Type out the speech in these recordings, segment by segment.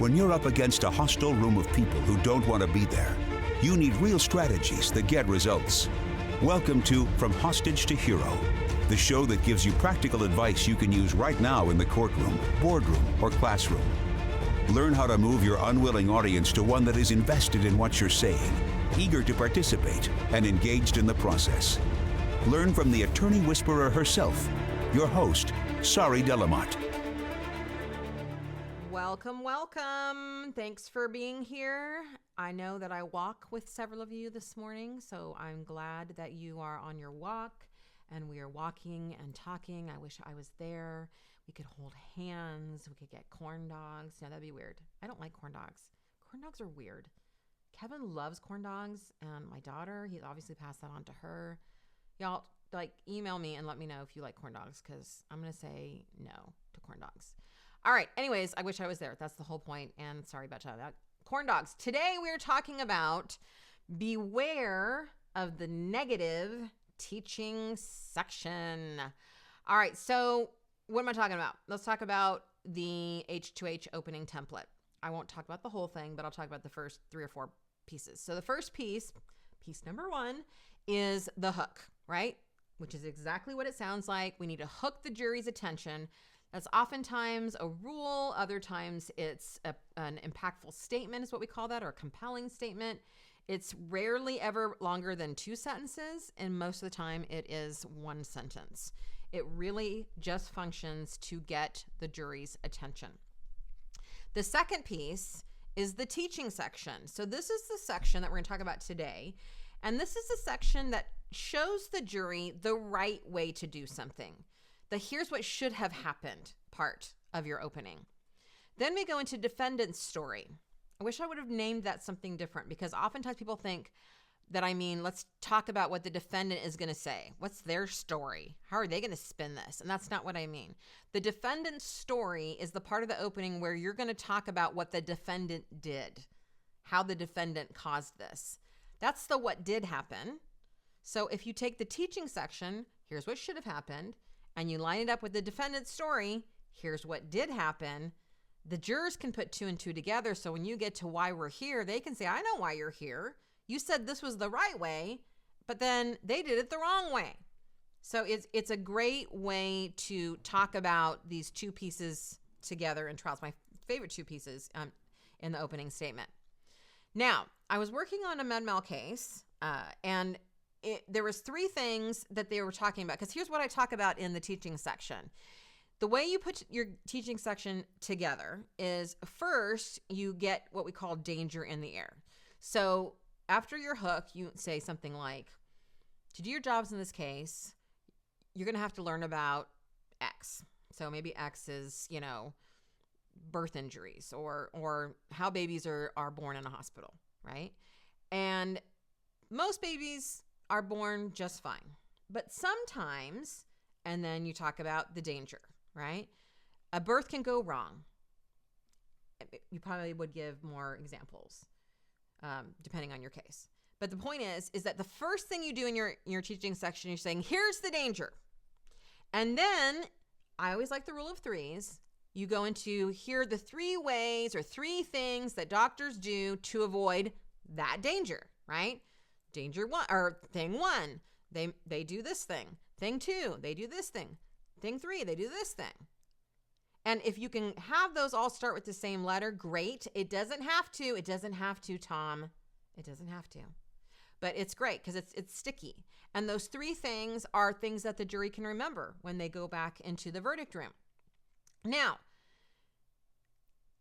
When you're up against a hostile room of people who don't want to be there, you need real strategies that get results. Welcome to From Hostage to Hero, the show that gives you practical advice you can use right now in the courtroom, boardroom, or classroom. Learn how to move your unwilling audience to one that is invested in what you're saying, eager to participate, and engaged in the process. Learn from the attorney whisperer herself, your host, Sari. Welcome, welcome. Thanks for being here. I know that I walk with several of you this morning, so I'm glad that you are on your walk and we are walking and talking. I wish I was there. We could hold hands. We could get corn dogs. No, that'd be weird. I don't like corn dogs. Corn dogs are weird. Kevin loves corn dogs, and my daughter, he's obviously passed that on to her. Y'all, email me and let me know if you like corn dogs, because I'm going to say no to corn dogs. All right. Anyways, I wish I was there. That's the whole point. And sorry about that. Corn dogs. Today we're talking about beware of the negative teaching section. All right. So what am I talking about? Let's talk about the H2H opening template. I won't talk about the whole thing, but I'll talk about the first 3 or 4 pieces. So the first piece number 1, is the hook, right? Which is exactly what it sounds like. We need to hook the jury's attention. That's oftentimes a rule. Other times it's an impactful statement is what we call that, or a compelling statement. It's rarely ever longer than 2 sentences, and most of the time it is 1 sentence. It really just functions to get the jury's attention. The second piece is the teaching section. So this is the section that we're going to talk about today, and this is the section that shows the jury the right way to do something. The here's what should have happened part of your opening. Then we go into defendant's story. I wish I would have named that something different, because oftentimes people think that I mean, let's talk about what the defendant is going to say. What's their story? How are they going to spin this? And that's not what I mean. The defendant's story is the part of the opening where you're going to talk about what the defendant did, how the defendant caused this. That's the what did happen. So if you take the teaching section, here's what should have happened, and you line it up with the defendant's story, here's what did happen, the jurors can put 2 and 2 together. So when you get to why we're here, they can say, I know why you're here. You said this was the right way, but then they did it the wrong way. So it's a great way to talk about these 2 pieces together in trials. My favorite 2 pieces in the opening statement. Now, I was working on a med mal case, and there was 3 things that they were talking about, because here's what I talk about in the teaching section. The way you put your teaching section together is, first, you get what we call danger in the air. So after your hook, you say something like, to do your jobs in this case, you're going to have to learn about X. So maybe X is, birth injuries or how babies are born in a hospital, right? And most babies are born just fine. But sometimes, and then you talk about the danger, right? A birth can go wrong. You probably would give more examples, depending on your case. But the point is that the first thing you do in your teaching section, you're saying, here's the danger. And then, I always like the rule of 3s. You go into, here are the 3 ways or 3 things that doctors do to avoid that danger, right? Danger 1, or thing 1, they do this thing. Thing 2, they do this thing. Thing 3, they do this thing. And if you can have those all start with the same letter, great. It doesn't have to, Tom. It doesn't have to. But it's great because it's sticky. And those 3 things are things that the jury can remember when they go back into the verdict room. Now,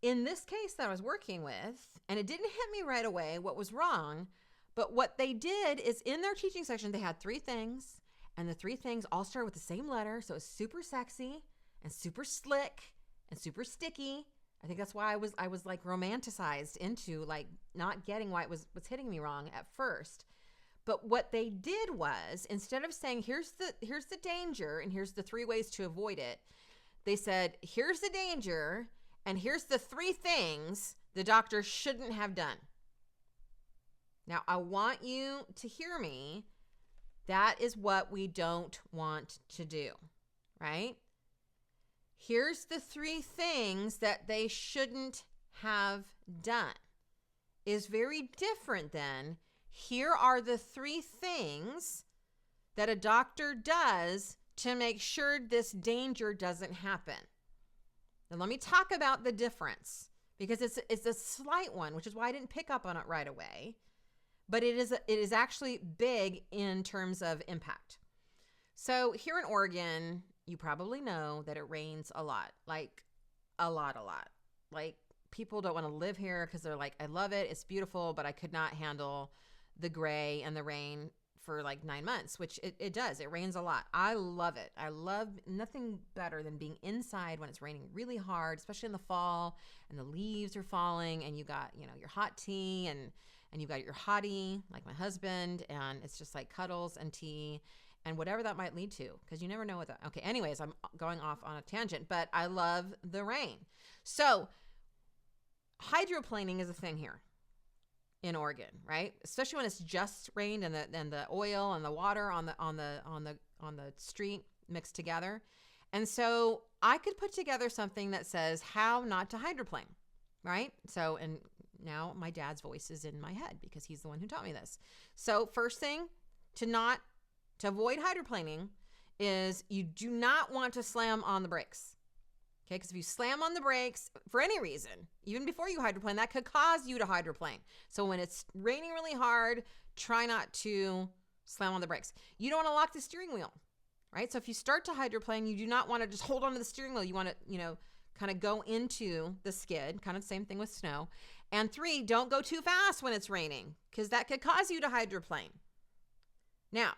in this case that I was working with, and it didn't hit me right away what was wrong, but what they did is in their teaching section, they had 3 things, and the 3 things all start with the same letter. So it's super sexy and super slick and super sticky. I think that's why I was like romanticized into like not getting why it was hitting me wrong at first. But what they did was, instead of saying, here's the danger and here's the 3 ways to avoid it, they said, here's the danger and here's the 3 things the doctor shouldn't have done. Now, I want you to hear me. That is what we don't want to do, right? Here's the 3 things that they shouldn't have done is very different than here are the 3 things that a doctor does to make sure this danger doesn't happen. Now, let me talk about the difference because it's a slight one, which is why I didn't pick up on it right away. But it is actually big in terms of impact. So here in Oregon, you probably know that it rains a lot, like a lot. Like people don't want to live here because they're like, I love it, it's beautiful, but I could not handle the gray and the rain for like 9 months, which it does. It rains a lot. I love it. I love nothing better than being inside when it's raining really hard, especially in the fall and the leaves are falling and you got, your hot tea and you got your hottie, like my husband, and it's just like cuddles and tea and whatever that might lead to, because you never know what that. Okay, anyways, I'm going off on a tangent, but I love the rain. So hydroplaning is a thing here in Oregon, right? Especially when it's just rained and the oil and the water on the street mixed together. And so I could put together something that says how not to hydroplane, right? So, and now my dad's voice is in my head because he's the one who taught me this. So first thing to avoid hydroplaning is you do not want to slam on the brakes. Okay, because if you slam on the brakes for any reason, even before you hydroplane, that could cause you to hydroplane. So when it's raining really hard, try not to slam on the brakes. You don't want to lock the steering wheel, right? So if you start to hydroplane, you do not want to just hold onto the steering wheel. You want to, kind of go into the skid, kind of same thing with snow. And 3, don't go too fast when it's raining because that could cause you to hydroplane. Now,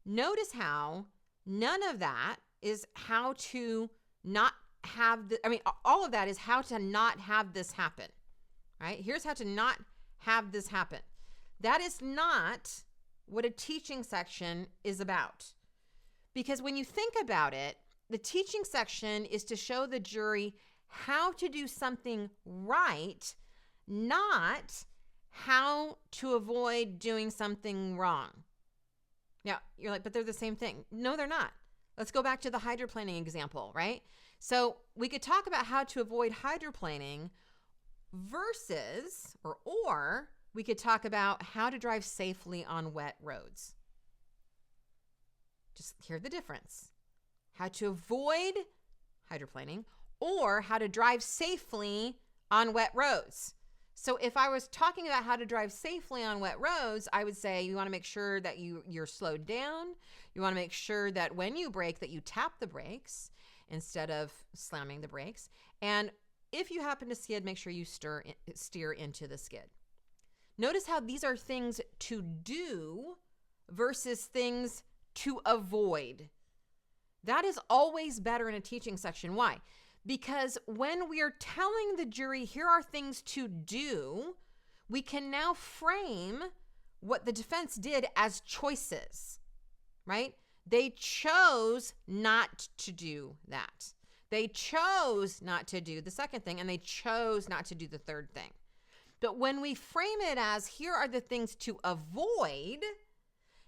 notice how none of that is how to not have all of that is how to not have this happen, right? Here's how to not have this happen. That is not what a teaching section is about. Because when you think about it, the teaching section is to show the jury how to do something right, not how to avoid doing something wrong. Now, you're like, but they're the same thing. No, they're not. Let's go back to the hydroplaning example, right? So we could talk about how to avoid hydroplaning versus, or we could talk about how to drive safely on wet roads. Just hear the difference. How to avoid hydroplaning or how to drive safely on wet roads. So if I was talking about how to drive safely on wet roads, I would say you want to make sure that you're slowed down. You want to make sure that when you brake that you tap the brakes instead of slamming the brakes. And if you happen to skid, make sure you steer into the skid. Notice how these are things to do versus things to avoid. That is always better in a teaching section. Why? Because when we are telling the jury, here are things to do, we can now frame what the defense did as choices, right? They chose not to do that. They chose not to do the second thing, and they chose not to do the third thing. But when we frame it as, here are the things to avoid,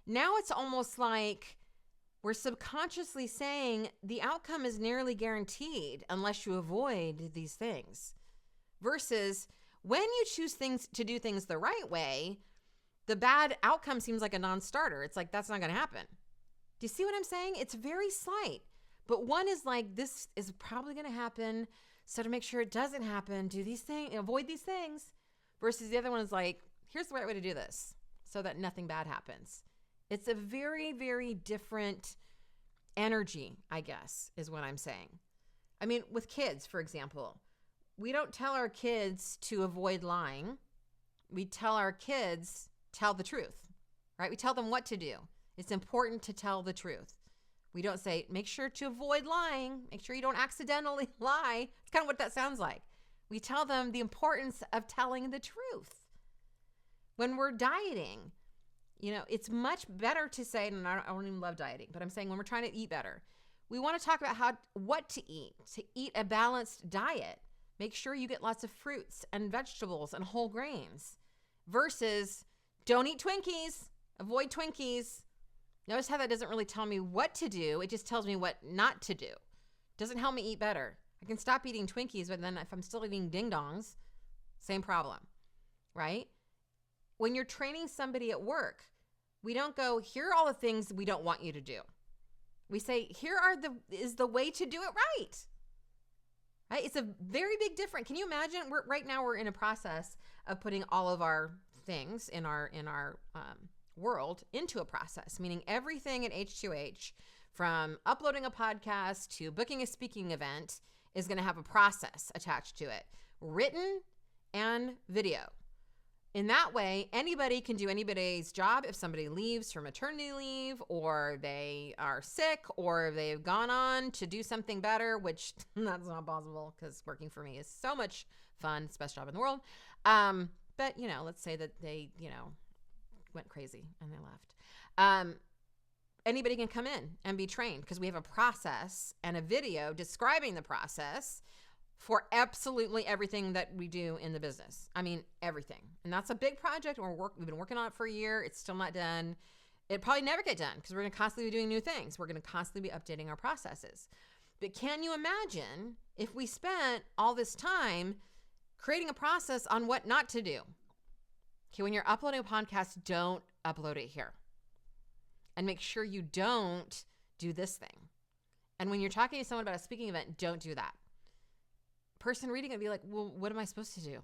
now it's almost like we're subconsciously saying the outcome is nearly guaranteed unless you avoid these things. Versus when you choose to do things the right way, the bad outcome seems like a non-starter. It's like, that's not going to happen. Do you see what I'm saying? It's very slight. But one is like, this is probably going to happen. So to make sure it doesn't happen, do these things, avoid these things. Versus the other one is like, here's the right way to do this so that nothing bad happens. It's a very, very different energy, I guess, is what I'm saying. I mean, with kids, for example, we don't tell our kids to avoid lying. We tell our kids, tell the truth, right? We tell them what to do. It's important to tell the truth. We don't say, make sure to avoid lying. Make sure you don't accidentally lie. It's kind of what that sounds like. We tell them the importance of telling the truth. When we're dieting, it's much better to say, and I don't even love dieting, but I'm saying when we're trying to eat better, we want to talk about what to eat a balanced diet. Make sure you get lots of fruits and vegetables and whole grains versus don't eat Twinkies, avoid Twinkies. Notice how that doesn't really tell me what to do. It just tells me what not to do. Doesn't help me eat better. I can stop eating Twinkies, but then if I'm still eating ding dongs, Same problem, right? When you're training somebody at work, we don't go, here are all the things we don't want you to do. We say, is the way to do it right. Right? It's a very big difference. Can you imagine? Right now we're in a process of putting all of our things in our world into a process, meaning everything at H2H, from uploading a podcast to booking a speaking event, is going to have a process attached to it, written and video. In that way, anybody can do anybody's job if somebody leaves for maternity leave, or they are sick, or they've gone on to do something better, which that's not possible because working for me is so much fun. It's the best job in the world. But, let's say that they, went crazy and they left. Anybody can come in and be trained because we have a process and a video describing the process for absolutely everything that we do in the business. I mean, everything. And that's a big project. We've been working on it for a year. It's still not done. It'll probably never get done because we're going to constantly be doing new things. We're going to constantly be updating our processes. But can you imagine if we spent all this time creating a process on what not to do? Okay, when you're uploading a podcast, don't upload it here. And make sure you don't do this thing. And when you're talking to someone about a speaking event, don't do that. Person reading it be like, well, what am I supposed to do?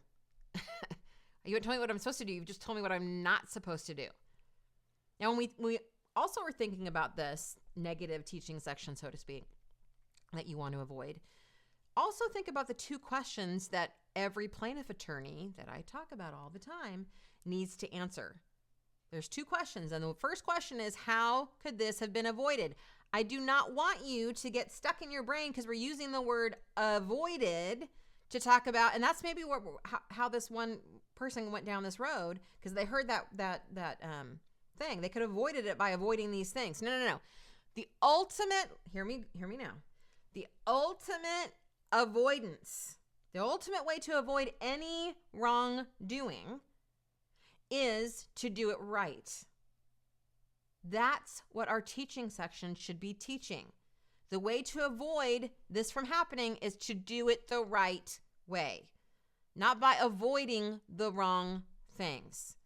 You haven't told me what I'm supposed to do. You've just told me what I'm not supposed to do. Now, when we also are thinking about this negative teaching section, so to speak, that you want to avoid, also think about the two questions that every plaintiff attorney that I talk about all the time needs to answer. There's two questions. And the first question is, how could this have been avoided? I do not want you to get stuck in your brain because we're using the word avoided to talk about, and that's maybe how this one person went down this road because they heard that thing. They could have avoided it by avoiding these things. No. The ultimate, hear me now. The ultimate avoidance, the ultimate way to avoid any wrongdoing is to do it right. That's what our teaching section should be teaching. The way to avoid this from happening is to do it the right way, not by avoiding the wrong things,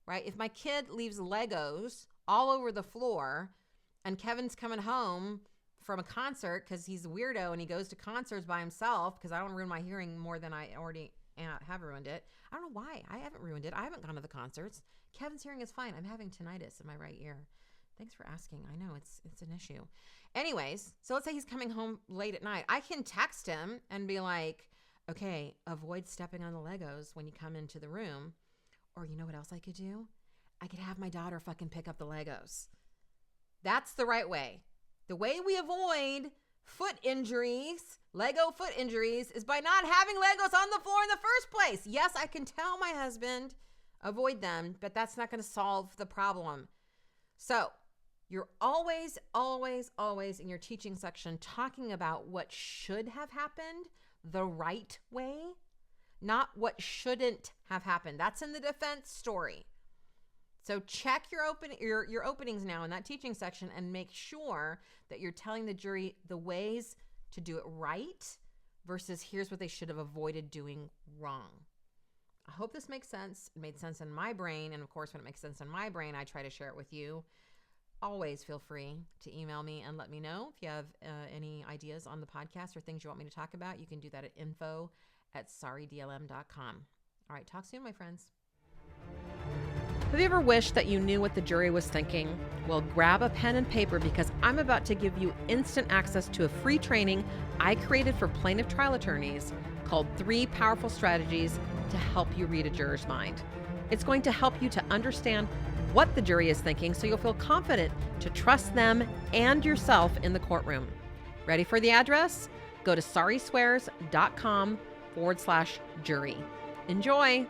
right? If my kid leaves Legos all over the floor and Kevin's coming home from a concert because he's a weirdo and he goes to concerts by himself because I don't ruin my hearing more than I already have ruined it. I don't know why. I haven't ruined it. I haven't gone to the concerts. Kevin's hearing is fine. I'm having tinnitus in my right ear. Thanks for asking. I know it's an issue. Anyways, so let's say he's coming home late at night. I can text him and be like, okay, avoid stepping on the Legos when you come into the room. Or you know what else I could do? I could have my daughter fucking pick up the Legos. That's the right way. The way we avoid foot injuries, Lego foot injuries, is by not having Legos on the floor in the first place. Yes, I can tell my husband, avoid them, but that's not going to solve the problem. So you're always, always, always in your teaching section talking about what should have happened the right way, not what shouldn't have happened. That's in the defense story. So check your openings now in that teaching section and make sure that you're telling the jury the ways to do it right versus here's what they should have avoided doing wrong. I hope this makes sense. It made sense in my brain. And of course, when it makes sense in my brain, I try to share it with you. Always feel free to email me and let me know if you have any ideas on the podcast or things you want me to talk about. You can do that at info@saridlm.com. All right, talk soon, my friends. Have you ever wished that you knew what the jury was thinking? Well, grab a pen and paper because I'm about to give you instant access to a free training I created for plaintiff trial attorneys called 3 Powerful Strategies to Help You Read a Juror's Mind. It's going to help you to understand what the jury is thinking so you'll feel confident to trust them and yourself in the courtroom. Ready for the address? Go to sariswears.com/jury. Enjoy!